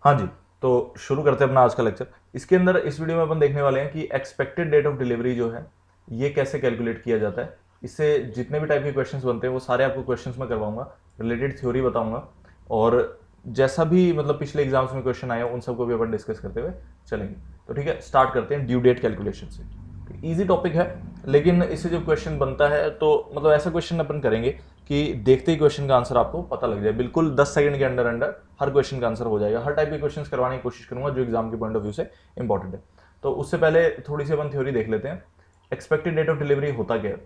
हाँ जी, तो शुरू करते हैं अपना आज का लेक्चर। इसके अंदर इस वीडियो में अपन देखने वाले हैं कि एक्सपेक्टेड डेट ऑफ डिलीवरी जो है ये कैसे कैलकुलेट किया जाता है। इससे जितने भी टाइप के क्वेश्चंस बनते हैं वो सारे आपको क्वेश्चंस में करवाऊंगा, रिलेटेड थ्योरी बताऊंगा और जैसा भी मतलब पिछले एग्जाम्स में क्वेश्चन आए उन सबको भी अपन डिस्कस करते हुए चलेंगे। तो ठीक है, स्टार्ट करते हैं ड्यू डेट कैलकुलेशन से। ईजी टॉपिक है, लेकिन इससे जब क्वेश्चन बनता है तो मतलब ऐसा क्वेश्चन अपन करेंगे कि देखते ही क्वेश्चन का आंसर आपको पता लग जाए। बिल्कुल 10 सेकंड के अंदर अंदर हर क्वेश्चन का आंसर हो जाएगा। हर टाइप के क्वेश्चंस करवाने की कोशिश करूंगा जो एग्जाम के पॉइंट ऑफ व्यू से इंपॉर्टेंट है। तो उससे पहले थोड़ी सी अपन थ्योरी देख लेते हैं। एक्सपेक्टेड डेट ऑफ डिलीवरी होता क्या है।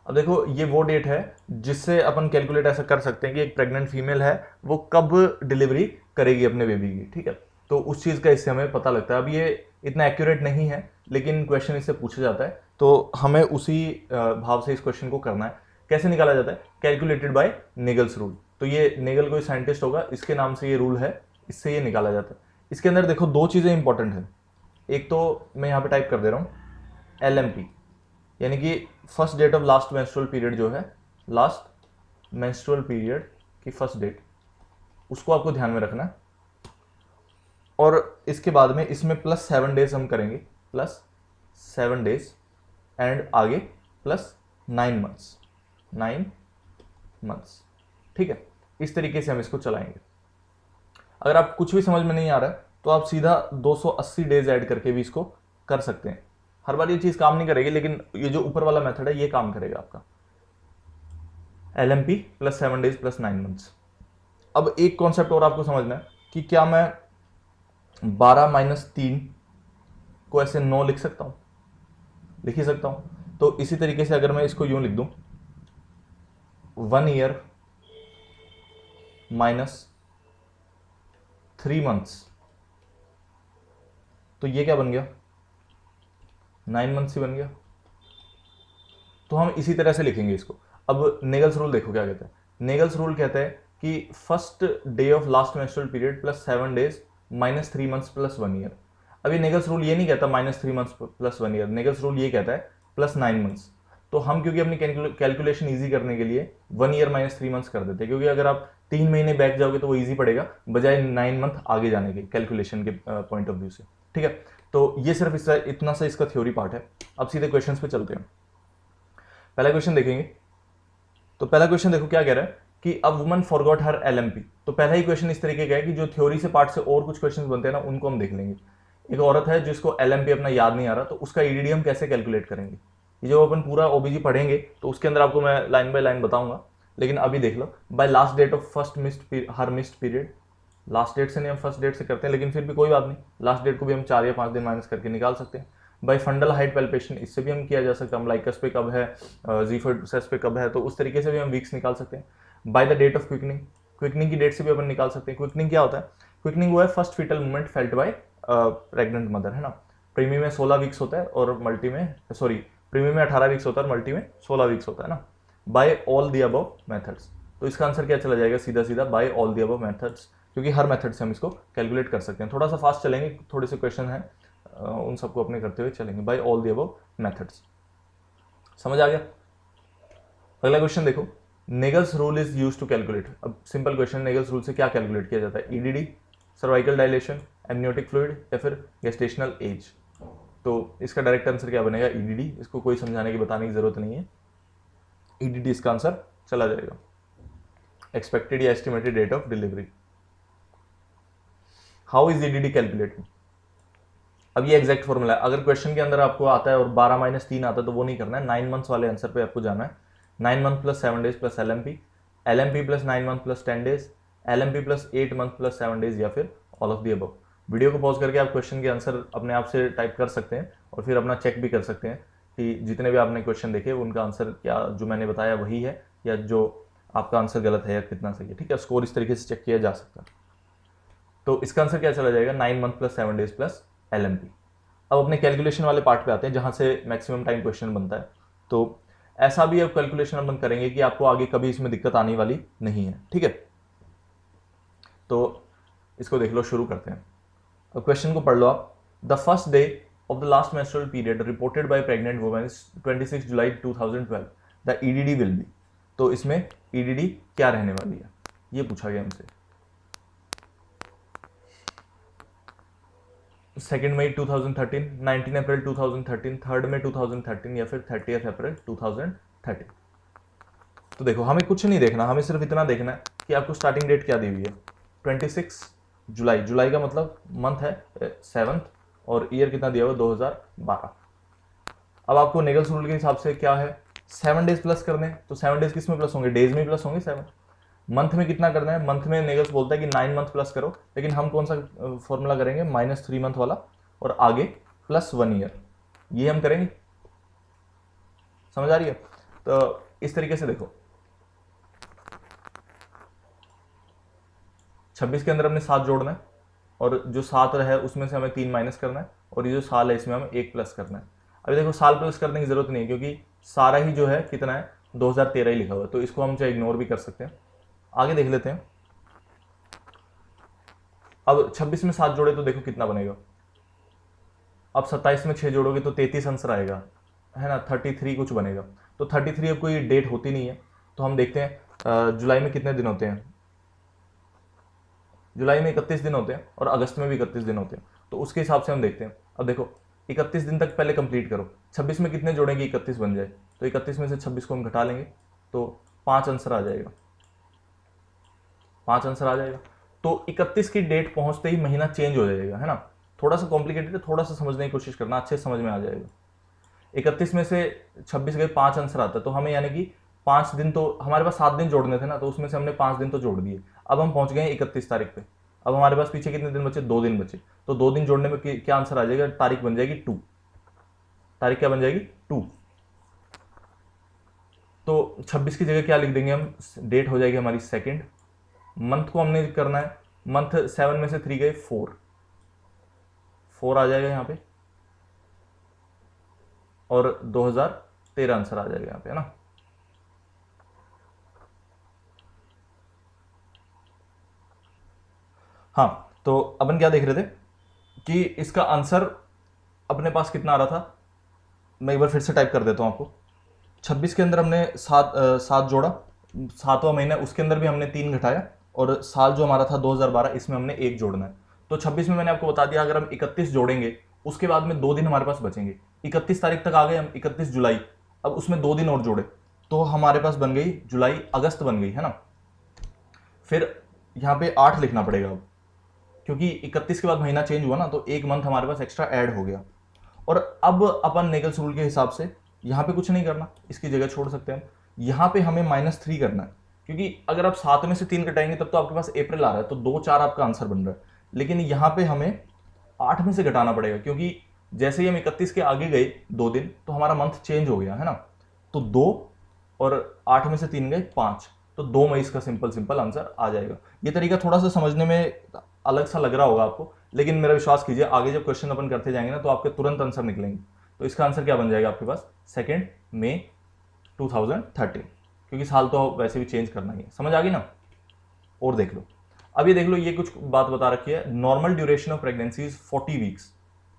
अब देखो, ये वो डेट है जिससे अपन कैलकुलेट ऐसा कर सकते हैं कि एक प्रेग्नेंट फीमेल है वो कब डिलीवरी करेगी अपने बेबी की। ठीक है, तो उस चीज़ का इससे हमें पता लगता है। अब ये इतना एक्यूरेट नहीं है, लेकिन क्वेश्चन इससे पूछा जाता है तो हमें उसी भाव से इस क्वेश्चन को करना है। कैसे निकाला जाता है? Calculated by Naegele's rule. तो ये नेगल कोई साइंटिस्ट होगा, इसके नाम से ये रूल है, इससे ये निकाला जाता है। इसके अंदर देखो दो चीज़ें इंपॉर्टेंट हैं। एक तो मैं यहाँ पे टाइप कर दे रहा हूँ LMP, यानी कि first date of last menstrual period जो है, लास्ट मेंस्ट्रुअल पीरियड की फर्स्ट डेट, उसको आपको ध्यान में रखना है। और इसके बाद में इसमें +7 डेज हम करेंगे, +7 डेज एंड आगे +9 मंथ्स, 9 मंथ्स। ठीक है, इस तरीके से हम इसको चलाएंगे। अगर आप कुछ भी समझ में नहीं आ रहा है तो आप सीधा 280 डेज ऐड करके भी इसको कर सकते हैं। हर बार ये चीज काम नहीं करेगी, लेकिन ये जो ऊपर वाला मेथड है ये काम करेगा आपका। LMP +7 days +9 months. अब एक कॉन्सेप्ट और आपको समझना है कि क्या मैं 12 - 3 को ऐसे 9 लिख सकता हूं? लिख ही सकता हूं। तो इसी तरीके से अगर मैं इसको यूं लिख दूं, 1 ईयर -3 मंथ्स, तो ये क्या बन गया? 9 मंथ्स ही बन गया। तो हम इसी तरह से लिखेंगे इसको। अब नेगल्स रूल देखो क्या कहता है। नेगल्स रूल कहता है कि first day of last menstrual period +7 days -3 months +1 year. अब ये नेगल्स रूल ये नहीं कहता -3 मंथ्स +1 ईयर, नेगल्स रूल ये कहता है +9 मंथ्स। तो हम क्योंकि अपनी कैलकुलेशन ईजी करने के लिए 1 ईयर -3 मंथ्स कर देते हैं, क्योंकि अगर आप 3 महीने बैक जाओगे तो वो ईजी पड़ेगा बजाय 9 मंथ आगे जाने के कैलकुलेशन के पॉइंट ऑफ व्यू से। ठीक है, तो ये सिर्फ इतना सा इसका थ्योरी पार्ट है। अब सीधे क्वेश्चन पे चलते हैं। पहला क्वेश्चन देखेंगे। तो पहला क्वेश्चन देखो क्या कह रहा है कि a woman forgot her LMP। तो पहला ही क्वेश्चन इस तरीके का है कि जो थ्योरी से पार्ट से और कुछ क्वेश्चंस बनते हैं ना, उनको हम देख लेंगे। एक औरत है जिसको LMP अपना याद नहीं आ रहा, तो उसका EDD हम कैसे कैलकुलेट करेंगे। ये जो अपन पूरा OBG पढ़ेंगे तो उसके अंदर आपको मैं लाइन बाय लाइन बताऊंगा, लेकिन अभी देख लो। By last date of first her missed period, last date से नहीं हम फर्स्ट डेट से करते हैं, लेकिन फिर भी कोई बात नहीं, लास्ट डेट को भी हम 4 या 5 दिन माइनस करके निकाल सकते हैं। बाय फंडल हाइट पैल्पेशन, इससे भी हम किया जा सकता है। हम लाइकस पे कब है, जीफोसेस पे कब है, तो उस तरीके से भी हम वीक्स निकाल सकते हैं। By the date of quickening, quickening की डेट से भी अपन निकाल सकते हैं। क्विकनिंग क्या होता है? क्विकनिंग वो है first fetal movement felt by pregnant mother, है ना। प्रीमी में 16 वीक्स होता है और मल्टी में प्रीमी में 18 वीक्स होता है और मल्टी में 16 वीक्स होता है ना। By all the above methods, तो इसका आंसर क्या चला जाएगा? सीधा सीधा by all the above methods, क्योंकि हर मेथड से हम इसको कैलकुलेट कर सकते हैं। थोड़ा सा फास्ट चलेंगे, थोड़े से क्वेश्चन हैं उन सबको अपने करते हुए चलेंगे। By all the above methods, समझ आ गया। अगला क्वेश्चन देखो, Naegele's rule is used to calculate. अब सिंपल क्वेश्चन, नेगल्स रूल से क्या कैलकुलेट किया जाता है? EDD, cervical dilation, amniotic fluid या फिर गेस्टेशनल एज। तो इसका डायरेक्ट आंसर क्या बनेगा? EDD। इसको कोई समझाने की बताने की जरूरत नहीं है, EDD इसका आंसर चला जाएगा। एक्सपेक्टेड या estimated date of delivery. How is EDD calculated? अब ये एग्जैक्ट फॉर्मूला है। अगर क्वेश्चन के अंदर आपको आता है और 12 - 3 आता है तो वो नहीं करना है, 9 मंथ्स वाले आंसर पे आपको जाना है। 9 month +7 days +LMP, LMP +9 month +10 days, LMP +8 month +7 days, या फिर all of the above. Video को पॉज करके आप क्वेश्चन के आंसर अपने आप से टाइप कर सकते हैं और फिर अपना चेक भी कर सकते हैं कि जितने भी आपने क्वेश्चन देखे उनका आंसर क्या जो मैंने बताया वही है या जो आपका आंसर गलत है या कितना सही है। ठीक है, स्कोर इस तरीके से चेक किया जा सकता है। तो इसका आंसर क्या चला जाएगा? 9 मंथ +7 डेज +LMP। अब अपने कैलकुलेशन वाले पार्ट पे आते हैं जहां से मैक्सिमम टाइम क्वेश्चन बनता है। तो ऐसा भी अब कैलकुलेशन अपन करेंगे कि आपको आगे कभी इसमें दिक्कत आने वाली नहीं है। ठीक है, तो इसको देख लो, शुरू करते हैं। अब क्वेश्चन को पढ़ लो आप। The first day of the last menstrual period reported by pregnant women 26 July 2012, the EDD will be. तो इसमें EDD क्या रहने वाली है ये पूछा गया हमसे। 2 मई 2013, 19 अप्रैल 2013, 3 मई 2013 या फिर 30 अप्रैल 2013। तो देखो हमें कुछ नहीं देखना, हमें सिर्फ इतना देखना है कि आपको स्टार्टिंग डेट क्या दी हुई है, 26 जुलाई। जुलाई का मतलब मंथ है 7th, और ईयर कितना दिया हुआ 2012। अब आपको नेगल्स रूल के हिसाब से क्या है, 7 डेज प्लस करने हैं, तो 7 डेज किस में प्लस होंगे, डेज में प्लस होंगे 7। मंथ में कितना करना है, मंथ में नेगल्स बोलता है कि 9 मंथ प्लस करो, लेकिन हम कौन सा फॉर्मूला करेंगे, -3 मंथ वाला, और आगे +1 ईयर, ये हम करेंगे। समझ आ रही है? तो इस तरीके से देखो, 26 के अंदर हमने 7 जोड़ना है, और जो 7 है उसमें से हमें 3 माइनस करना है, और ये जो साल है इसमें हमें 1 प्लस करना है। अभी देखो साल प्लस करने की जरूरत नहीं है, क्योंकि सारा ही जो है कितना है 2013 ही लिखा हुआ है, तो इसको हम चाहे इग्नोर भी कर सकते हैं। आगे देख लेते हैं। अब 26 में 7 जोड़े तो देखो कितना बनेगा, अब 27 में 6 जोड़ोगे तो 33 आंसर आएगा, है ना, 33 कुछ बनेगा। तो 33 अब कोई डेट होती नहीं है, तो हम देखते हैं जुलाई में कितने दिन होते हैं। जुलाई में 31 दिन होते हैं, और अगस्त में भी 31 दिन होते हैं, तो उसके हिसाब से हम देखते हैं। अब देखो 31 दिन तक पहले कंप्लीट करो, 26 में कितने जोड़ेंगे 31 बन जाए, तो 31 में से 26 को हम घटा लेंगे, तो 5 आंसर आ जाएगा, 5 आंसर आ जाएगा। तो 31 की डेट पहुंचते ही महीना चेंज हो जाएगा, है ना। थोड़ा सा कॉम्प्लिकेटेड है, थोड़ा सा समझने की कोशिश करना, अच्छे से समझ में आ जाएगा। 31 में से 26 गए, 5 आंसर आता है, तो हमें यानी कि 5 दिन, तो हमारे पास 7 दिन जोड़ने थे ना, तो उसमें से हमने 5 दिन तो जोड़ दिए। अब हम पहुंच गए 31 तारीख पे, अब हमारे पास पीछे कितने दिन बचे, 2 दिन बचे, तो 2 दिन जोड़ने में क्या आंसर आ जाएगा, तारीख बन जाएगी 2, तारीख क्या बन जाएगी 2। तो 26 की जगह क्या लिख देंगे हम, डेट हो जाएगी हमारी 2nd। मंथ को हमने करना है, मंथ 7 में से 3 गए, 4 आ जाएगा यहाँ पे, और 2013 आंसर आ जाएगा यहाँ पे, है ना। हाँ, तो अपन क्या देख रहे थे कि इसका आंसर अपने पास कितना आ रहा था, मैं एक बार फिर से टाइप कर देता हूँ आपको। 26 के अंदर हमने 7 जोड़ा, 7वां महीना, उसके अंदर भी हमने 3 घटाया, और साल जो हमारा था 2012, इसमें हमने 1 जोड़ना है। तो 26 में मैंने आपको बता दिया, अगर हम 31 जोड़ेंगे, उसके बाद में 2 दिन हमारे पास बचेंगे। 31 तारीख तक आ गए हम, 31 जुलाई, अब उसमें 2 दिन और जोड़े, तो हमारे पास बन गई जुलाई अगस्त बन गई, है ना। फिर यहाँ पे 8 लिखना पड़ेगा अब, क्योंकि 31 के बाद महीना चेंज हुआ ना, तो 1 मंथ हमारे पास एक्स्ट्रा ऐड हो गया। और अब अपन नेगल्स रूल के हिसाब से यहाँ पे कुछ नहीं करना, इसकी जगह छोड़ सकते हैं। यहाँ पे हमें -3 करना है, क्योंकि अगर आप 7 में से 3 घटाएंगे तब तो आपके पास अप्रैल आ रहा है, तो 2-4 आपका आंसर बन रहा है। लेकिन यहाँ पे हमें 8 में से घटाना पड़ेगा, क्योंकि जैसे ही हम 31 के आगे गए 2 दिन, तो हमारा मंथ चेंज हो गया, है ना। तो 2 और 8 में से 3 गए 5, तो 2 मई इसका सिंपल आंसर आ जाएगा। ये तरीका थोड़ा सा समझने में अलग सा लग रहा होगा आपको, लेकिन मेरा विश्वास कीजिए, आगे जब क्वेश्चन अपन करते जाएंगे ना, तो आपके तुरंत आंसर निकलेंगे। तो इसका आंसर क्या बन जाएगा आपके पास, 2 मई 2013, क्योंकि साल तो वैसे भी चेंज करना ही है। समझ आ गई ना। और देख लो, अब ये देख लो, ये कुछ बात बता रखी है, normal duration of pregnancy is 40 weeks.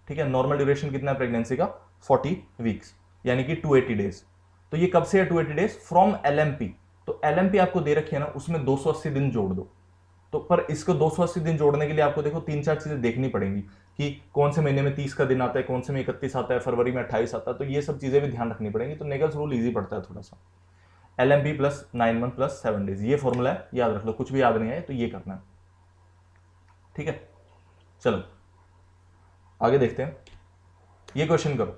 ठीक है, नॉर्मल ड्यूरेशन कितना है प्रेगनेंसी का, 40 वीक्स, यानी कि 280 डेज। तो ये कब से है 280 डेज, फ्रॉम LMP। तो LMP आपको दे रखी है ना, उसमें 280 दिन जोड़ दो। तो पर इसको 280 दिन जोड़ने के लिए आपको देखो 3-4 चीजें देखनी पड़ेंगी, कि कौन से महीने में 30 का दिन आता है, कौन से में 31 आता है, फरवरी में 28 आता है, तो ये सब चीजें भी ध्यान रखनी पड़ेंगी। तो नेगल्स रूल इजी पड़ता है थोड़ा सा। LMP plus 9 month plus 7 days, ये फॉर्मूला है, याद रख लो, कुछ भी याद नहीं है तो ये करना है। ठीक है, चलो आगे देखते हैं। ये क्वेश्चन करो,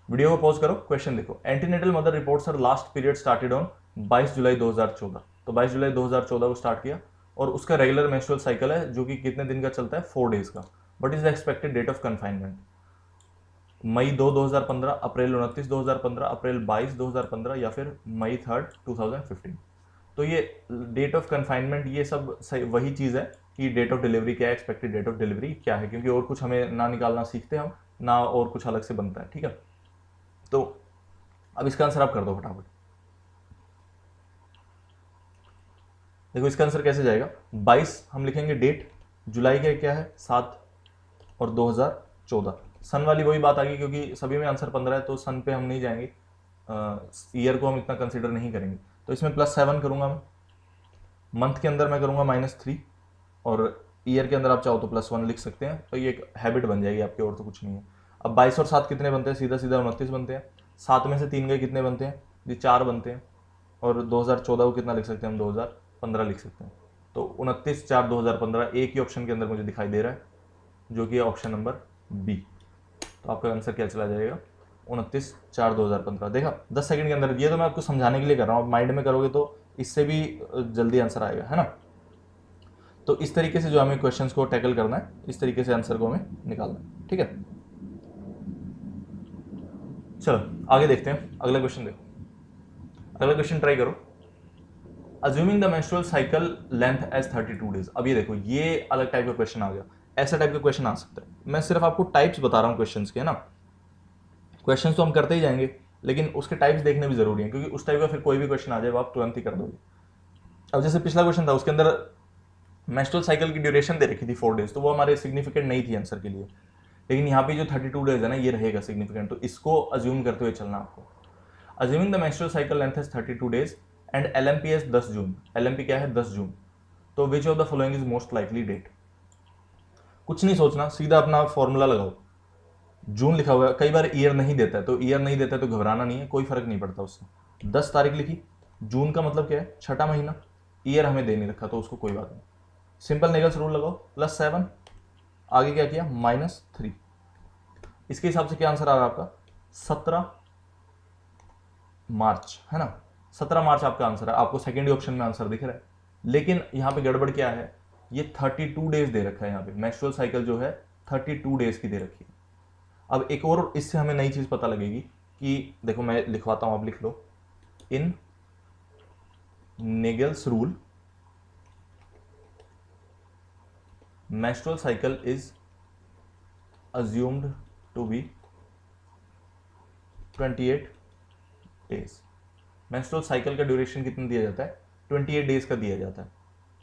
वीडियो को पॉज करो, क्वेश्चन देखो। Antenatal mother reports her last period started on 22 जुलाई 2014। तो 22 जुलाई 2014 को स्टार्ट किया, और उसका रेगुलर मेंस्ट्रुअल साइकिल है, जो कि कितने दिन का चलता है, 4 डेज का। But is the expected date of confinement, May 2 2015, April 29 2015, April 22 2015, या फिर मई 3 2015। तो ये डेट ऑफ कन्फाइनमेंट, ये सब वही चीज़ है कि डेट ऑफ डिलीवरी क्या है, एक्सपेक्टेड डेट ऑफ डिलीवरी क्या है, क्योंकि और कुछ हमें ना निकालना सीखते हम ना, और कुछ अलग से बनता है। ठीक है, तो अब इसका आंसर आप कर दो फटाफट। देखो इसका आंसर कैसे जाएगा, 22 हम लिखेंगे डेट, जुलाई का क्या है 7, और 2014। सन वाली वही बात आ गई, क्योंकि सभी में आंसर 15 है, तो सन पे हम नहीं जाएंगे, ईयर को हम इतना कंसिडर नहीं करेंगे। तो इसमें +7 करूंगा मैं, मंथ के अंदर मैं करूंगा -3, और ईयर के अंदर आप चाहो तो +1 लिख सकते हैं, तो ये एक हैबिट बन जाएगी आपकी, और तो कुछ नहीं है। अब 22 और 7 कितने बनते हैं, सीधा सीधा 29 बनते हैं। 7 में से 3 गए कितने बनते हैं जी, 4 बनते हैं। और 2014 को कितना लिख सकते हैं हम, 2015 लिख सकते हैं। तो 29/4/2015 एक ही ऑप्शन के अंदर मुझे दिखाई दे रहा है, जो कि ऑप्शन नंबर बी। तो आपका आंसर क्या चला जाएगा, 29/4/2015। देखा 10 सेकंड के अंदर। ये तो मैं आपको समझाने के लिए कर रहा हूँ, माइंड में करोगे तो इससे भी जल्दी आंसर आएगा, है ना। तो इस तरीके से जो हमें क्वेश्चंस को टैकल करना है, इस तरीके से आंसर को हमें निकालना है, ठीक है। चलो आगे देखते हैं, अगला क्वेश्चन देखो। अगला क्वेश्चन ट्राई करो। Assuming the menstrual cycle length as 32 days. अब ये देखो, ये अलग टाइप का क्वेश्चन आ गया। ऐसा टाइप का क्वेश्चन आ सकता है। मैं सिर्फ आपको टाइप्स बता रहा हूँ क्वेश्चंस के, है ना। क्वेश्चंस तो हम करते ही जाएंगे, लेकिन उसके टाइप्स देखने भी जरूरी है, क्योंकि उस टाइप का फिर कोई भी क्वेश्चन आ जाए वो आप तुरंत ही कर दोगे। अब जैसे पिछला क्वेश्चन था, उसके अंदर मेंस्ट्रुअल साइकिल की ड्यूरेशन दे रखी थी 4 डेज, तो वो हमारे सिग्निफिकेंट नहीं थी आंसर के लिए। लेकिन यहाँ पे जो 32 डेज है ना, ये रहेगा सिग्निफिकेंट, तो इसको अज्यूम करते हुए चलना आपको। Assuming the menstrual cycle length is 32 days and LMP is 10 June. LMP क्या है, 10 जून। तो which of the following is most likely date. कुछ नहीं सोचना, सीधा अपना फॉर्मूला लगाओ। जून लिखा हुआ है, कई बार ईयर नहीं देता है, तो ईयर नहीं देता है तो घबराना नहीं है, कोई फर्क नहीं पड़ता उससे। 10 तारीख लिखी, जून का मतलब क्या है, छठा महीना। ईयर हमें दे नहीं रखा तो उसको कोई बात नहीं, सिंपल नेगल्स रूल लगाओ, +7, आगे क्या किया, -3। इसके हिसाब से क्या आंसर आ रहा है आपका, 17 मार्च, है ना। 17 मार्च आपका आंसर है। आपको सेकेंड ऑप्शन में आंसर दिख रहा है, लेकिन यहाँ पे गड़बड़ क्या है, ये 32 डेज दे रखा है यहाँ पे। मेंस्ट्रुअल साइकिल जो है 32 डेज की दे रखी है। अब एक और इससे हमें नई चीज पता लगेगी कि देखो, मैं लिखवाता हूं, आप लिख लो। In Naegele's rule menstrual cycle is assumed to be 28 days. Menstrual cycle का ड्यूरेशन कितना दिया जाता है, 28 डेज का दिया जाता है,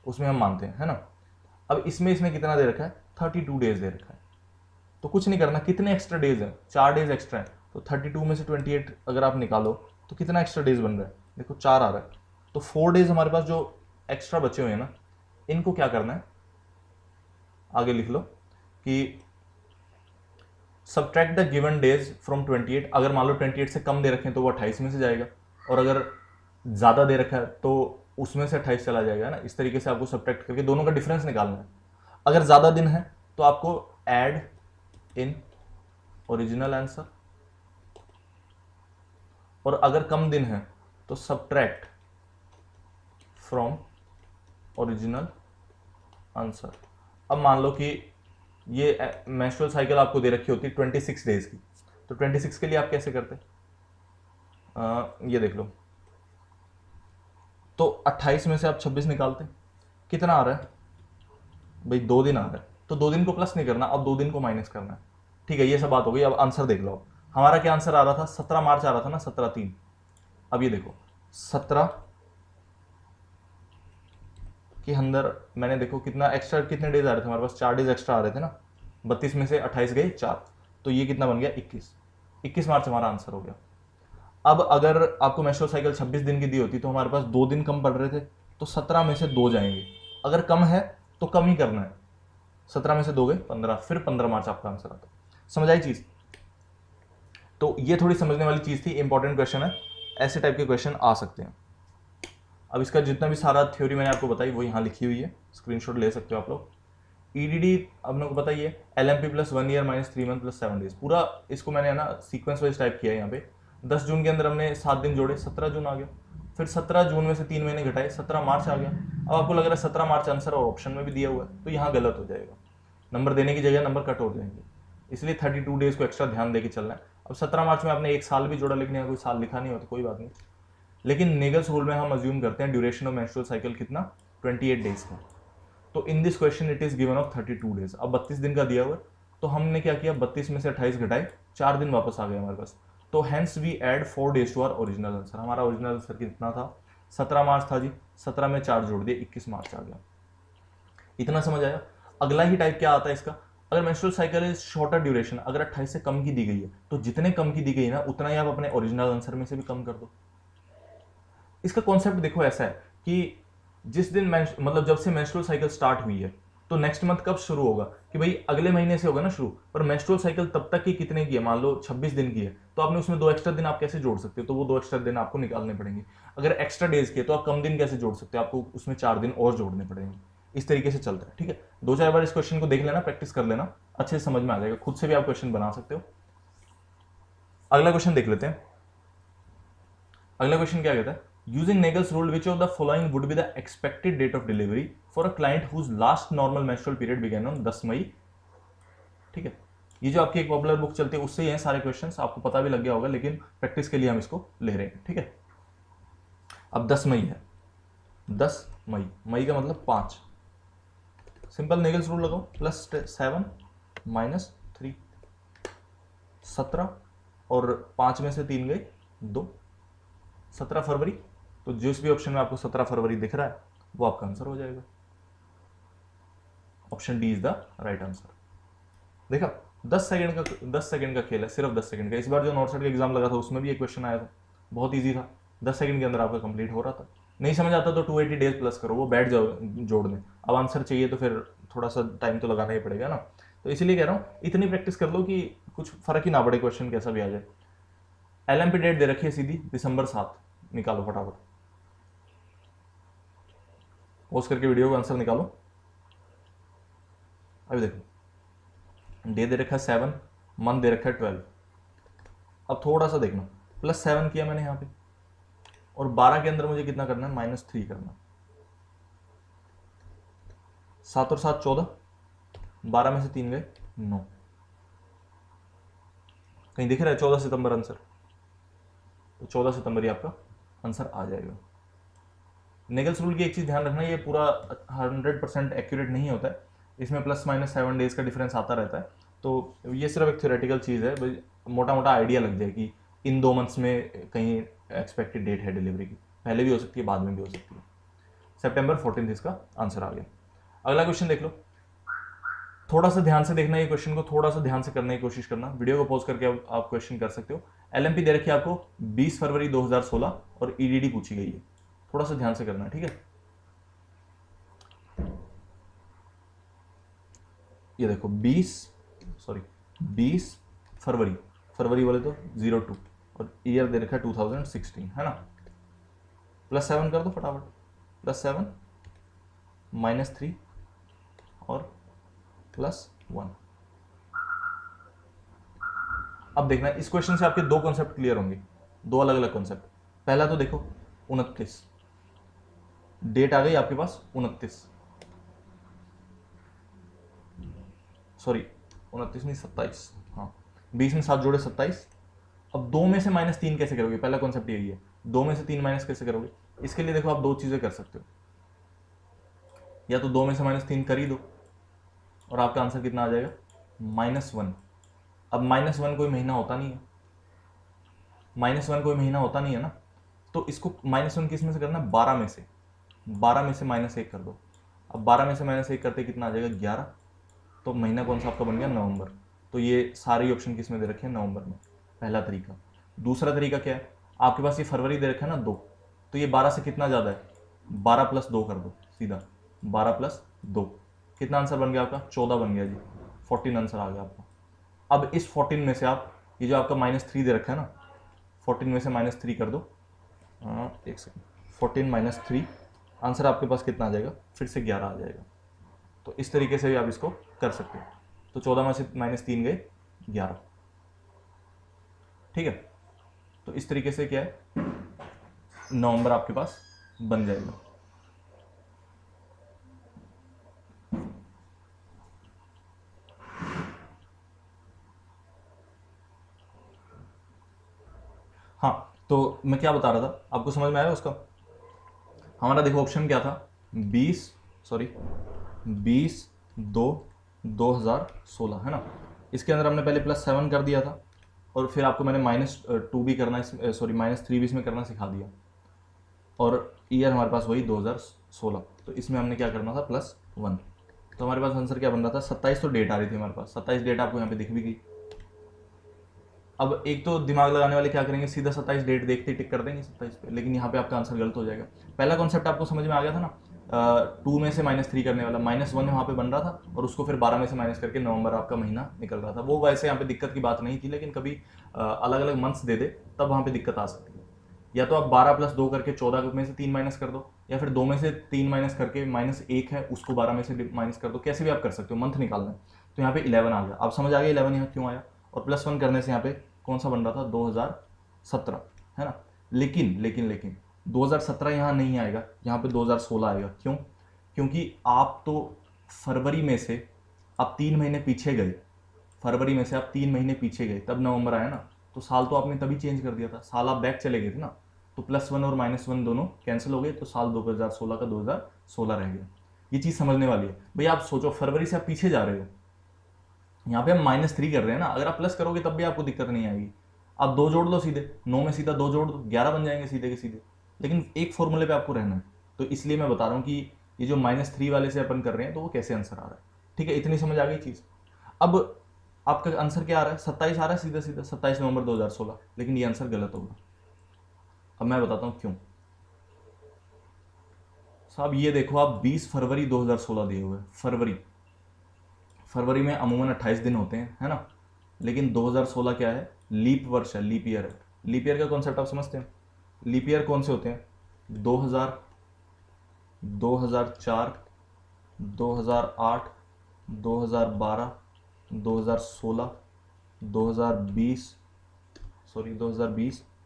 उसमें हम मानते हैं, है ना। अब इसमें इसने कितना दे रखा है, 32 डेज दे रखा है। तो कुछ नहीं करना, कितने एक्स्ट्रा डेज हैं, 4 डेज एक्स्ट्रा है, तो 32 में से 28 अगर आप निकालो तो कितना एक्स्ट्रा डेज बन रहा है, देखो 4 आ रहा है। तो 4 डेज हमारे पास जो एक्स्ट्रा बचे हुए हैं ना, इनको क्या करना है, आगे लिख लो कि subtract the given days from 28। अगर मान लो 28 से कम दे रखे हैं तो वो 28 में से जाएगा, और अगर ज़्यादा दे रखा है तो उसमें से 28 चला जाएगा ना। इस तरीके से आपको सब्ट्रैक्ट करके दोनों का डिफरेंस निकालना है। अगर ज़्यादा दिन है तो आपको ऐड इन ओरिजिनल आंसर, और अगर कम दिन है तो सब्ट्रैक्ट फ्रॉम ओरिजिनल आंसर। अब मान लो कि ये मेंस्ट्रुअल साइकिल आपको दे रखी होती है 26 डेज की, तो 26 के लिए आप कैसे करते, ये देख लो, तो 28 में से आप 26 निकालते, कितना आ रहा है भाई, 2 दिन आ रहा है, तो 2 दिन को प्लस नहीं करना, अब 2 दिन को माइनस करना है, ठीक है। ये सब बात हो गई। अब आंसर देख लो, हमारा क्या आंसर आ रहा था, 17 मार्च आ रहा था ना, 17/3। अब ये देखो 17 के अंदर मैंने देखो कितना एक्स्ट्रा, कितने डेज आ रहे थे हमारे पास, 4 डेज एक्स्ट्रा आ रहे थे ना। 32 में से 28 गए 4, तो ये कितना बन गया, 21 मार्च हमारा आंसर हो गया। अब अगर आपको मेंस्ट्रुअल साइकिल 26 दिन की दी होती तो हमारे पास 2 दिन कम पड़ रहे थे, तो 17 में से 2 जाएंगे, अगर कम है तो कम ही करना है। 17 में से 2 गए 15, फिर 15 मार्च आपका आंसर आता। समझ आई चीज। तो ये थोड़ी समझने वाली चीज थी, इंपॉर्टेंट क्वेश्चन है, ऐसे टाइप के क्वेश्चन आ सकते हैं। अब इसका जितना भी सारा थ्योरी मैंने आपको बताई वो यहाँ लिखी हुई है, स्क्रीनशॉट ले सकते हो आप लोग। ईडीडी अब लोग को बताइए, LMP + 1 ईयर -3 मंथ + 7 डेज, पूरा इसको मैंने है ना सीक्वेंस वाइज टाइप किया है यहाँ पे। 10 जून के अंदर हमने 7 दिन जोड़े, 17 जून आ गया, फिर 17 जून में से 3 महीने घटाए, 17 मार्च आ गया। अब आपको लग रहा है 17 मार्च आंसर और ऑप्शन में भी दिया हुआ है, तो यहाँ गलत हो जाएगा, नंबर देने की जगह नंबर कट हो जाएंगे, इसलिए 32 डेज को एक्स्ट्रा ध्यान देके चलना है। अब 17 मार्च में आपने 1 साल भी जोड़ा, लेकिन यहाँ कोई साल लिखा नहीं होता, कोई बात नहीं। लेकिन नेगल्स रूल में हम अज्यूम करते हैं ड्यूरेशन ऑफ मेंस्ट्रुअल साइकिल कितना, 28 डेज का। तो in this question it is given of 32 days. अब 32 दिन का दिया हुआ, तो हमने क्या किया, 32 में से 28 घटाए, 4 दिन वापस आ गए हमारे पास, तो hence we add 4 days to our original answer. हमारा ओरिजिनल आंसर कितना था, 17 मार्च था जी, 17 में 4 जोड़ दिए, 21 मार्च आ गया। इतना समझ आया। अगला ही टाइप क्या आता है इसका, अगर menstrual cycle is shorter duration, अगर 28 से कम की दी गई है, तो जितने कम की दी गई ना उतना ही आप अपने ओरिजिनल आंसर में से भी कम कर दो। इसका कॉन्सेप्ट देखो ऐसा है कि जिस दिन मतलब जब से मेंस्ट्रुअल साइकिल स्टार्ट हुई है तो नेक्स्ट मंथ कब शुरू होगा कि भाई अगले महीने से होगा ना शुरू, पर मेंस्ट्रुअल साइकिल तब तक की कितने की है, मान लो 26 दिन की है, तो आपने उसमें 2 एक्स्ट्रा दिन आप कैसे जोड़ सकते हो, तो वो 2 एक्स्ट्रा दिन आपको निकालने पड़ेंगे। अगर एक्स्ट्रा डेज के तो आप कम दिन कैसे जोड़ सकते हो, आपको उसमें 4 दिन और जोड़ने पड़ेंगे। इस तरीके से चलता है, ठीक है। 2-4 बार इस क्वेश्चन को देख लेना, प्रैक्टिस कर लेना, अच्छे से समझ में आ जाएगा, खुद से भी आप क्वेश्चन बना सकते हो। अगला क्वेश्चन देख लेते हैं। अगला क्वेश्चन क्या कहता है, using Naegele's rule which of the following would be the expected date of delivery for a client whose last normal menstrual period began on 10 May. ठीक है, ये जो आपकी एक पॉपुलर बुक चलती है उससे ही हैं सारे क्वेश्चंस, आपको पता भी लग गया होगा, लेकिन प्रैक्टिस के लिए हम इसको ले रहे हैं, ठीक है। अब 10 मई है, 10 मई, मई का मतलब 5, सिंपल नेगल्स रूल लगाओ, +7 -3, 17 और 5 में से 3 गए 2, 17 फरवरी। तो जिस भी ऑप्शन में आपको 17 फरवरी दिख रहा है वो आपका आंसर हो जाएगा। Option D is the right answer. देखा, 10 सेकंड का खेल है, सिर्फ 10 सेकंड का। इस बार जो नॉर्थ साइड का एग्जाम लगा था उसमें भी एक क्वेश्चन आया था, बहुत ईजी था, 10 सेकंड के अंदर आपका कंप्लीट हो रहा था। नहीं समझ आता तो 280 डेज प्लस करो, वो बैठ जाओ जोड़ने। अब आंसर चाहिए तो फिर थोड़ा सा टाइम तो लगाना ही पड़ेगा ना, तो इसीलिए कह रहा हूँ इतनी प्रैक्टिस कर लो कि कुछ फर्क ही ना पड़े, क्वेश्चन कैसा भी आ जाए। LMP डेट दे रखी है सीधी दिसंबर 7, निकालो फटाफट, पोस्ट करके वीडियो का आंसर निकालो। अभी देखो, डे दे रखा है 7, मंथ दे रखा है 12। अब थोड़ा सा देखना, +7 किया मैंने यहाँ पे, और 12 के अंदर मुझे कितना करना है, -3 करना है। 7 और 7 14, 12 में से 3 गए 9। कहीं दिख रहा है 14 सितंबर आंसर, तो 14 सितंबर ही आपका आंसर आ जाएगा। नेगल्स रूल की एक चीज़ ध्यान रखना, ये पूरा 100% एक्यूरेट नहीं होता है, इसमें +-7 डेज का डिफरेंस आता रहता है, तो ये सिर्फ एक थ्योरेटिकल चीज़ है, मोटा मोटा आइडिया लग जाए कि इन 2 मंथ्स में कहीं एक्सपेक्टेड डेट है डिलीवरी की, पहले भी हो सकती है बाद में भी हो सकती है। सितंबर 14 इसका आंसर आ गया। अगला क्वेश्चन देख लो, थोड़ा सा ध्यान से देखना, ये क्वेश्चन को थोड़ा सा ध्यान से करने की कोशिश करना, वीडियो को पॉज करके आप क्वेश्चन कर सकते हो। LMP दे रखी है आपको 20 फरवरी 2016 और EDD पूछी गई है, थोड़ा सा ध्यान से करना है, ठीक है। ये देखो 20 फरवरी, फरवरी बोले तो 02 और ईयर दे रखा है 2016, है ना। +7 कर दो फटाफट, +7 -3 और +1। अब देखना, इस क्वेश्चन से आपके 2 कॉन्सेप्ट क्लियर होंगे, 2 अलग अलग कॉन्सेप्ट। पहला तो देखो 29, डेट आ गई आपके पास 29, सॉरी 29 नहीं 27, हाँ 20 में 7 जोड़े 27। अब 2 में से -3 कैसे करोगे, पहला कॉन्सेप्ट यही है, 2 में से 3 माइनस कैसे करोगे। इसके लिए देखो आप 2 चीज़ें कर सकते हो, या तो 2 में से -3 कर ही दो और आपका आंसर कितना आ जाएगा, -1। अब -1 कोई महीना होता नहीं है, -1 कोई महीना होता नहीं है ना, तो इसको -1 किस में से करना है, 12 में से, 12 में से -1 कर दो। अब 12 में से -1 करते कितना आ जाएगा, 11। तो महीना कौन सा आपका बन गया, नवंबर। तो ये सारे ऑप्शन किस में दे रखे हैं, नवंबर में, पहला तरीका। दूसरा तरीका क्या है, आपके पास ये फरवरी दे रखा है ना 2, तो ये 12 से कितना ज़्यादा है, 12 + 2 कर दो सीधा, 12 + 2 कितना आंसर बन गया आपका, 14 बन गया जी, 14 आंसर आ गया आपका। अब इस 14 में से आप ये जो आपका -3 दे रखा है ना, 14 में से -3 कर दो, एक सेकेंड, 14 - 3 आंसर आपके पास कितना आ जाएगा, फिर से 11 आ जाएगा। तो इस तरीके से भी आप इसको कर सकते हो। तो 14 में से -3 गए 11, ठीक है। तो इस तरीके से क्या है, नवंबर आपके पास बन जाएगा। हाँ, तो मैं क्या बता रहा था, आपको समझ में आया उसका। हमारा देखो ऑप्शन क्या था, 20/2/2016, है ना। इसके अंदर हमने पहले +7 कर दिया था, और फिर आपको मैंने -2 भी करना, सॉरी -3 भी इसमें करना सिखा दिया, और ईयर हमारे पास वही 2016। तो इसमें हमने क्या करना था, +1। तो हमारे पास आंसर क्या बन रहा था, 27 तो डेट आ रही थी हमारे पास, 27 डेट आपको यहाँ पे दिख भी गई। अब एक तो दिमाग लगाने वाले क्या करेंगे, सीधा 27 डेट देखते ही टिक कर देंगे 27 पे, लेकिन यहाँ पे आपका आंसर गलत हो जाएगा। पहला कॉन्सेप्ट आपको समझ में आ गया था ना, 2 में से -3 करने वाला, -1 वहाँ पे बन रहा था और उसको फिर 12 में से माइनस करके नवंबर आपका महीना निकल रहा था। वो वैसे यहाँ पे दिक्कत की बात नहीं थी, लेकिन कभी अलग अलग मंथ्स दे दे तब वहाँ पे दिक्कत आ सकती है। या तो आप 12 + 2 करके 14 में से 3 माइनस कर दो, या फिर 2 में से 3 माइनस करके -1 है उसको 12 में से माइनस कर दो, कैसे भी आप कर सकते हो, मंथ निकालना है। तो यहाँ पे 11 आ गया। आप समझ आ गया 11 यहाँ क्यों आया। और +1 करने से यहाँ पे कौन सा बन रहा था, 2017, है ना। लेकिन 2017 यहाँ नहीं आएगा, यहाँ पे 2016 आएगा। क्यों? क्योंकि आप तो फरवरी में से आप 3 महीने पीछे गए, फरवरी में से आप 3 महीने पीछे गए, तब नवंबर आया ना। तो साल तो आपने तभी चेंज कर दिया था, साल आप बैक चले गए थे ना। तो +1 और -1 दोनों कैंसिल हो गए, तो साल 2016 का 2016 रह गया। ये चीज़ समझने वाली है भैया। आप सोचो फरवरी से आप पीछे जा रहे हो, यहाँ पे हम -3 कर रहे हैं ना। अगर आप प्लस करोगे तब भी आपको दिक्कत नहीं आएगी। आप 2 जोड़ लो सीधे, 9 में सीधा 2 जोड़ दो, 11 बन जाएंगे सीधे के सीधे। लेकिन एक फॉर्मूले पे आपको रहना है, तो इसलिए मैं बता रहा हूँ कि ये जो -3 वाले से अपन कर रहे हैं तो वो कैसे आंसर आ रहा है। ठीक है, इतनी समझ आ गई चीज़। अब आपका आंसर क्या आ रहा है, 27 आ रहा है सीधा सीधा, 27 नवंबर 2016। लेकिन ये आंसर गलत होगा। अब मैं बताता हूँ क्यों। साहब ये देखो, आप 20 फरवरी 2016 दिए हुए, फरवरी में अमूमन 28 दिन होते हैं, है ना। लेकिन 2016 क्या है, लीप वर्ष है, लीप ईयर है। लीप ईयर का कॉन्सेप्ट आप समझते हैं। लीप ईयर कौन से होते हैं, 2000, 2004, 2008, 2012, 2016, 2020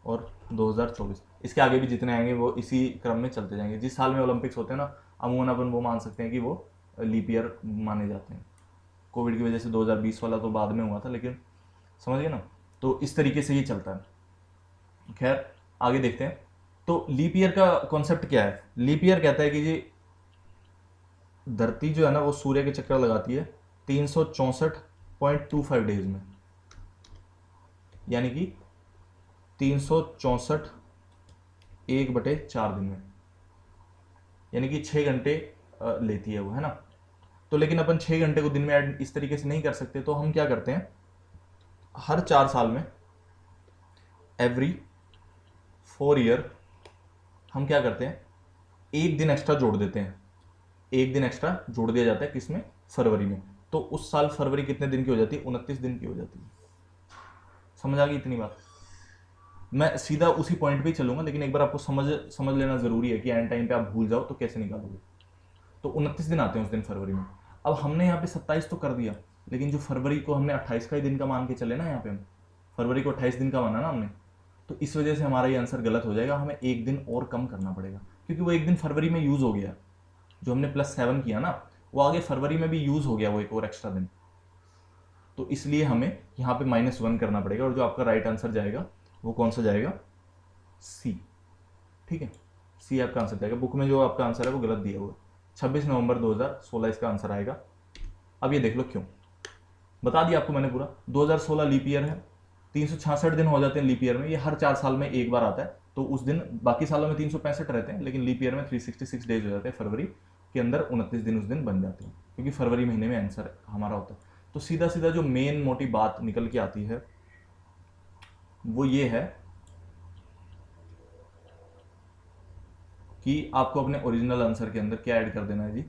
और 2024। इसके आगे भी जितने आएंगे वो इसी क्रम में चलते जाएंगे। जिस साल में ओलंपिक्स होते हैं ना, अमूमन अपन वो मान सकते हैं कि वो लीप ईयर माने जाते हैं। कोविड की वजह से 2020 वाला तो बाद में हुआ था, लेकिन समझ गए ना। तो इस तरीके से ये चलता है। खैर आगे देखते हैं। तो लीप ईयर का कॉन्सेप्ट क्या है। लीप ईयर कहता है कि जी धरती जो है ना वो सूर्य के चक्कर लगाती है 364.25 डेज में, यानी कि 364 1/4 दिन में, यानी कि 6 घंटे लेती है वो, है ना। तो लेकिन अपन 6 घंटे को दिन में ऐड इस तरीके से नहीं कर सकते। तो हम क्या करते हैं, हर 4 साल में, एवरी 4 ईयर, हम क्या करते हैं, एक दिन एक्स्ट्रा जोड़ देते हैं। एक दिन एक्स्ट्रा जोड़ दिया जाता है किसमें, फरवरी में। तो उस साल फरवरी कितने दिन की हो जाती है, 29 दिन की हो जाती है। समझ आ गई इतनी बात। मैं सीधा उसी पॉइंट पे ही चलूंगा, लेकिन एक बार आपको समझ लेना जरूरी है कि एंड टाइम पे आप भूल जाओ तो कैसे निकालोगे। तो 29 दिन आते हैं उस दिन फरवरी में। अब हमने यहाँ पे 27 तो कर दिया, लेकिन जो फरवरी को हमने 28 का ही दिन का मान के चले ना, यहाँ पे हम फरवरी को 28 दिन का माना ना हमने, तो इस वजह से हमारा ये आंसर गलत हो जाएगा। हमें एक दिन और कम करना पड़ेगा, क्योंकि वो एक दिन फरवरी में यूज हो गया। जो हमने +7 किया ना, वो आगे फरवरी में भी यूज हो गया, वो एक और एक्स्ट्रा दिन। तो इसलिए हमें यहाँ पे -1 करना पड़ेगा। और जो आपका राइट आंसर जाएगा वो कौन सा जाएगा, सी। ठीक है, सी आपका आंसर जाएगा। बुक में जो आपका आंसर है वो गलत दिया हुआ है, 26 नवंबर 2016 इसका आंसर आएगा। अब ये देख लो क्यों, बता दिया आपको मैंने पूरा। 2016 लीप ईयर है, 366 दिन हो जाते हैं लीप ईयर में। ये हर 4 साल में एक बार आता है, तो उस दिन बाकी सालों में 365 रहते हैं, लेकिन लीप ईयर में 366 डेज हो जाते हैं। फरवरी के अंदर 29 दिन उस दिन बन जाते हैं, क्योंकि फरवरी महीने में आंसर हमारा होता है। तो सीधा सीधा जो मेन मोटी बात निकल के आती है वो ये है कि आपको अपने ओरिजिनल आंसर के अंदर क्या ऐड कर देना है जी,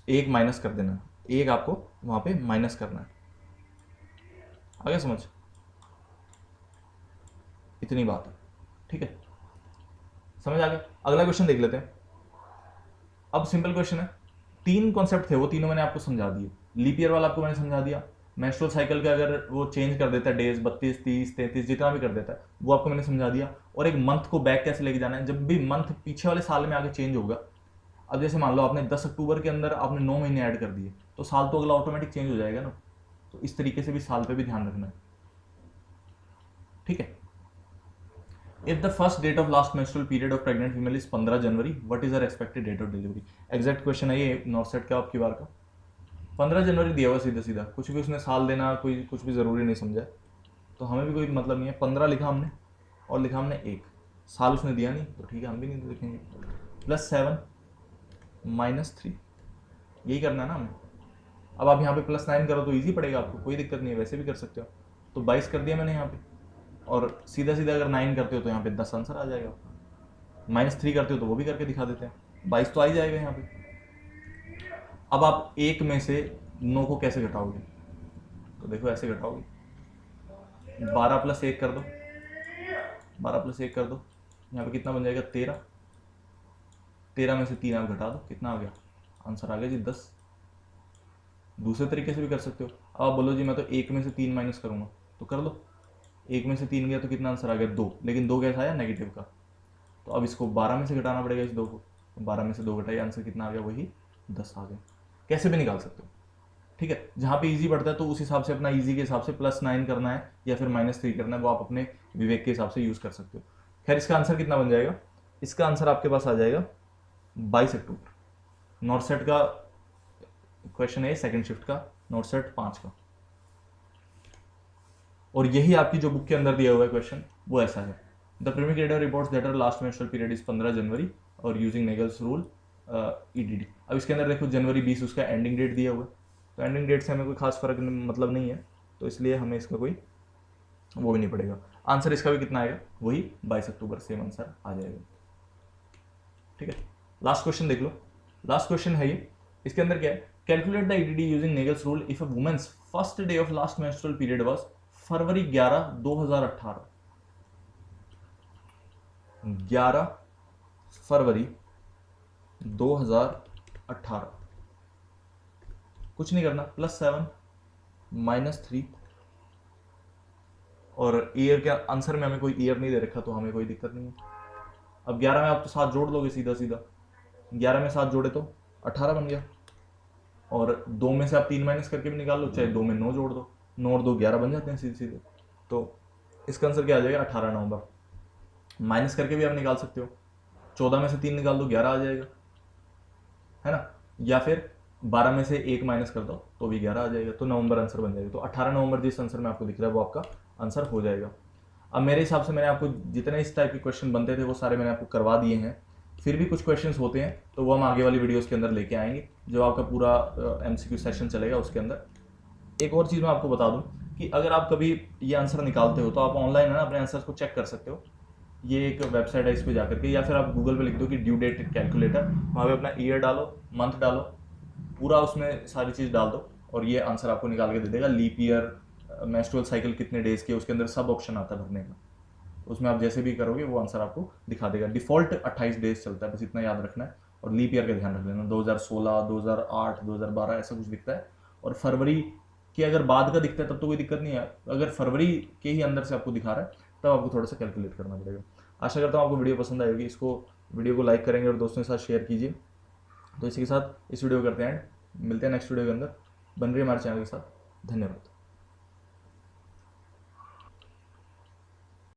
एक माइनस कर देना है। एक आपको वहां पे माइनस करना है। आ गया समझ, इतनी बात है। ठीक है, समझ आ गया। अगला क्वेश्चन देख लेते हैं। अब सिंपल क्वेश्चन है, 3 कॉन्सेप्ट थे, वो तीनों मैंने आपको समझा दिए। लीप ईयर वाला आपको मैंने समझा दिया। मेंस्ट्रुअल साइकिल का अगर वो चेंज कर देता है डेज, 32, 30, 33 जितना भी कर देता है, वो आपको मैंने समझा दिया। और एक मंथ को बैक कैसे लेके जाना है, जब भी मंथ पीछे वाले साल में आगे चेंज होगा। अब जैसे मान लो आपने 10 अक्टूबर के अंदर आपने 9 महीने ऐड कर दिए, तो साल तो अगला ऑटोमेटिक चेंज हो जाएगा ना। तो इस तरीके से भी साल पे भी ध्यान रखना है। ठीक है, if the first date of last menstrual period of pregnant female is 15 January, what is her expected date of delivery. Exact question है ये नॉर्थ सेट का आपकी बार का। 15 जनवरी दिया हुआ सीधा सीधा, कुछ भी उसने साल देना कोई कुछ भी ज़रूरी नहीं समझा, तो हमें भी कोई मतलब नहीं है। 15 लिखा हमने और लिखा हमने 1 साल, उसने दिया नहीं तो ठीक है, हम भी नहीं लिखेंगे। +7 -3, यही करना है ना हमें। अब आप यहाँ पे +9 करो तो ईजी पड़ेगा आपको, कोई दिक्कत नहीं है, वैसे भी कर सकते हो। तो 22 कर दिया मैंने यहाँ पे, और सीधा सीधा अगर 9 करते हो तो यहाँ पे 10 आंसर आ जाएगा। -3 करते हो तो वो भी करके दिखा देते हैं। 22 तो आ ही जाएगा यहाँ पे। अब आप 1 में से 9 को कैसे घटाओगे, तो देखो ऐसे घटाओगे, 12 + 1 कर दो, 12 + 1 कर दो, यहाँ पे कितना बन जाएगा 13, 13 में से 3 आप घटा दो, कितना आ गया, आंसर आ गया जी 10। दूसरे तरीके से भी कर सकते हो। अब आप बोलो जी मैं तो 1 में से 3 माइनस करूँगा, तो कर लो, 1 में से 3 गया तो कितना आंसर आ गया 2, लेकिन 2 कैसा आया, नेगेटिव का। तो अब इसको 12 में से घटाना पड़ेगा इस 2 को, तो 12 में से 2 घटाइए, आंसर कितना आ गया, वही 10 आ गया। कैसे भी निकाल सकते हो, ठीक है। जहाँ पे इजी पड़ता है तो उस हिसाब से अपना इजी के हिसाब से +9 करना है या फिर -3 करना है, वो आप अपने विवेक के हिसाब से यूज़ कर सकते हो। खैर इसका आंसर कितना बन जाएगा, इसका आंसर आपके पास आ जाएगा 22 अक्टूबर। नॉर्थ सेट का क्वेश्चन है, सेकंड शिफ्ट का, नॉर्थ सेट 5 का। और यही आपकी जो बुक के अंदर दिया हुआ है क्वेश्चन वो ऐसा है, the premium creditor reports that are last menstrual period is 15 January और यूजिंग नेगल्स रूल EDD। अब इसके अंदर देखो जनवरी 20 उसका एंडिंग डेट दिया हुआ है, तो एंडिंग डेट से हमें कोई खास फर्क मतलब नहीं है, तो इसलिए हमें इसका कोई वो भी नहीं पड़ेगा। आंसर इसका भी कितना आएगा, वही 22 अक्टूबर, सेम आंसर आ जाएगा, ठीक है। लास्ट क्वेश्चन देख लो, लास्ट क्वेश्चन है ये, इसके अंदर क्या है, calculate the EDD using Naegele's rule if a woman's first day of last menstrual period was February 11, 2018। 11 फरवरी 2018, कुछ नहीं करना, +7 -3, और ईयर के आंसर में हमें कोई ईयर नहीं दे रखा तो हमें कोई दिक्कत नहीं है। अब 11 में आप तो 7 जोड़ लोगे सीधा सीधा, 11 में 7 जोड़े तो 18 बन गया, और 2 में से आप 3 माइनस करके भी निकाल लो, चाहे 2 में 9 जोड़ दो, 9 और 2 11 बन जाते हैं सीधे सीधे। तो इसका आंसर क्या आ जाएगा, 18 नवंबर। माइनस करके भी आप निकाल सकते हो, 14 में से 3 निकाल दो 11 आ जाएगा, है ना, या फिर 12 में से 1 माइनस कर दो तो भी 11 आ जाएगा, तो नवंबर आंसर बन जाएगा। तो 18 नवंबर जिस आंसर में आपको दिख रहा है वो आपका आंसर हो जाएगा। अब मेरे हिसाब से मैंने आपको जितने इस टाइप के क्वेश्चन बनते थे वो सारे मैंने आपको करवा दिए हैं, फिर भी कुछ क्वेश्चंस होते हैं तो वो हम आगे वाली वीडियोस के अंदर लेके आएंगे, जो आपका पूरा MCQ सेशन चलेगा उसके अंदर। एक और चीज़ मैं आपको बता दूं कि अगर आप कभी ये आंसर निकालते हो तो आप ऑनलाइन है ना अपने आंसर्स को चेक कर सकते हो, ये एक वेबसाइट है, इस पर जाकर के, या फिर आप गूगल पे लिख दो कि ड्यू डेट कैलकुलेटर, वहाँ पे अपना ईयर डालो, मंथ डालो, पूरा उसमें सारी चीज़ डाल दो और ये आंसर आपको निकाल के दे देगा। लीप ईयर, मेंस्ट्रुअल साइकिल कितने डेज के, उसके अंदर सब ऑप्शन आता है भरने का, उसमें आप जैसे भी करोगे वो आंसर आपको दिखा देगा। डिफॉल्ट 28 डेज चलता है, बस इतना याद रखना है, और लीप ईयर का ध्यान रख लेना, 2016, 2008, 2012 ऐसा कुछ दिखता है। और फरवरी के अगर बाद का दिखता है तब तो कोई दिक्कत नहीं है, अगर फरवरी के ही अंदर से आपको दिखा रहा है तब आपको थोड़ा सा कैलकुलेट करना पड़ेगा। आशा करता हूँ आपको वीडियो पसंद आएगी, इसको वीडियो को लाइक करेंगे और दोस्तों के साथ शेयर कीजिए। तो इसी के साथ इस वीडियो को करते हैं एंड, मिलते हैं नेक्स्ट वीडियो के अंदर, बन रही है हमारे चैनल के साथ। धन्यवाद।